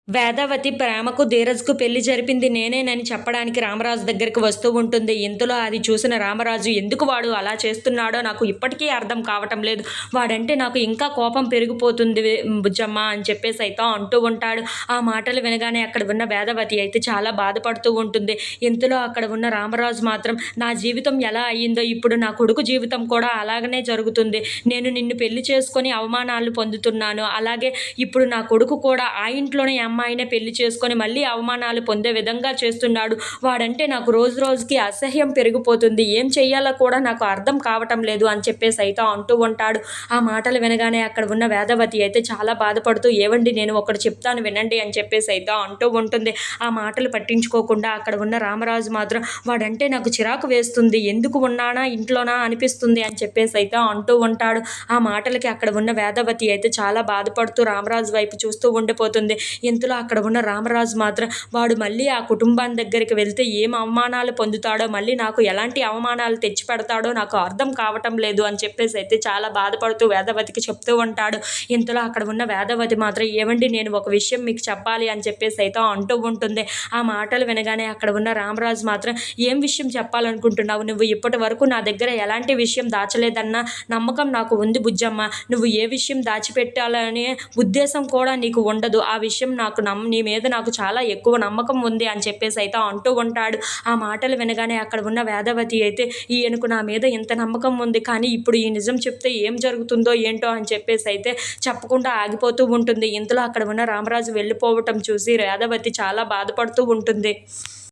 వేదావతి ప్రేమకు, ధీరజ్‌కు పెళ్లి జరిపింది నేనేనని చెప్పడానికి రామరాజు దగ్గరికి వస్తూ ఉంటుంది. ఇంతలో అది చూసిన రామరాజు ఎందుకు వాడు అలా చేస్తున్నాడో నాకు ఇప్పటికీ అర్థం కావటం లేదు. వాడంటే నాకు ఇంకా కోపం పెరిగిపోతుంది బుజ్జమ్మ అని చెప్పేసి అయితే అంటూ ఉంటాడు. ఆ మాటలు వినగానే అక్కడ ఉన్న వేదవతి అయితే చాలా బాధపడుతూ ఉంటుంది. ఇంతలో అక్కడ ఉన్న రామరాజు మాత్రం నా జీవితం ఎలా అయ్యిందో ఇప్పుడు నా కొడుకు జీవితం కూడా అలాగనే జరుగుతుంది. నేను నిన్ను పెళ్లి చేసుకొని అవమానాలు పొందుతున్నాను. అలాగే ఇప్పుడు నా కొడుకు కూడా ఆ ఇంట్లోనే అమ్మాయినే పెళ్లి చేసుకొని మళ్ళీ అవమానాలు పొందే విధంగా చేస్తున్నాడు. వాడంటే నాకు రోజు రోజుకి అసహ్యం పెరిగిపోతుంది. ఏం చెయ్యాలో కూడా నాకు అర్థం కావటం లేదు అని చెప్పేసి అయితే అంటూ ఉంటాడు. ఆ మాటలు వినగానే అక్కడ ఉన్న వేదవతి అయితే చాలా బాధపడుతూ ఏవండి నేను ఒకటి చెప్తాను వినండి అని చెప్పేసి అయితే అంటూ ఉంటుంది. ఆ మాటలు పట్టించుకోకుండా అక్కడ ఉన్న రామరాజు మాత్రం వాడంటే నాకు చిరాకు వేస్తుంది. ఎందుకు ఉన్నానా ఇంట్లోనా అనిపిస్తుంది అని చెప్పేసి అయితే అంటూ ఉంటాడు. ఆ మాటలకి అక్కడ ఉన్న వేదవతి అయితే చాలా బాధపడుతూ రామరాజు వైపు చూస్తూ ఉండిపోతుంది. ఇంతలో అక్కడ ఉన్న రామరాజు మాత్రం వాడు మళ్ళీ ఆ కుటుంబాన్ని దగ్గరికి వెళ్తే ఏం అవమానాలు పొందుతాడో, మళ్ళీ నాకు ఎలాంటి అవమానాలు తెచ్చిపెడతాడో నాకు అర్థం కావటం లేదు అని చెప్పేసి అయితే చాలా బాధపడుతూ వేదవతికి చెప్తూ ఉంటాడు. ఇంతలో అక్కడ ఉన్న వేదవతి మాత్రం ఏవండి నేను ఒక విషయం మీకు చెప్పాలి అని చెప్పేసి అయితే అంటూ ఉంటుంది. ఆ మాటలు వినగానే అక్కడ ఉన్న రామరాజు మాత్రం ఏం విషయం చెప్పాలనుకుంటున్నావు? నువ్వు ఇప్పటి వరకు నా దగ్గర ఎలాంటి విషయం దాచలేదన్న నమ్మకం నాకు ఉంది బుజ్జమ్మ. నువ్వు ఏ విషయం దాచిపెట్టాలనే ఉద్దేశం కూడా నీకు ఉండదు. ఆ విషయం నాకు నీ మీద నాకు చాలా ఎక్కువ నమ్మకం ఉంది అని చెప్పేసి అయితే అంటూ ఉంటాడు. ఆ మాటలు వినగానే అక్కడ ఉన్న వేదవతి అయితే ఈయనకు నా మీద ఇంత నమ్మకం ఉంది, కానీ ఇప్పుడు ఈ నిజం చెప్తే ఏం జరుగుతుందో ఏంటో అని చెప్పేసి అయితే చెప్పకుండా ఆగిపోతూ ఉంటుంది. ఇంతలో అక్కడ ఉన్న రామరాజు వెళ్ళిపోవటం చూసి వేదవతి చాలా బాధపడుతూ ఉంటుంది.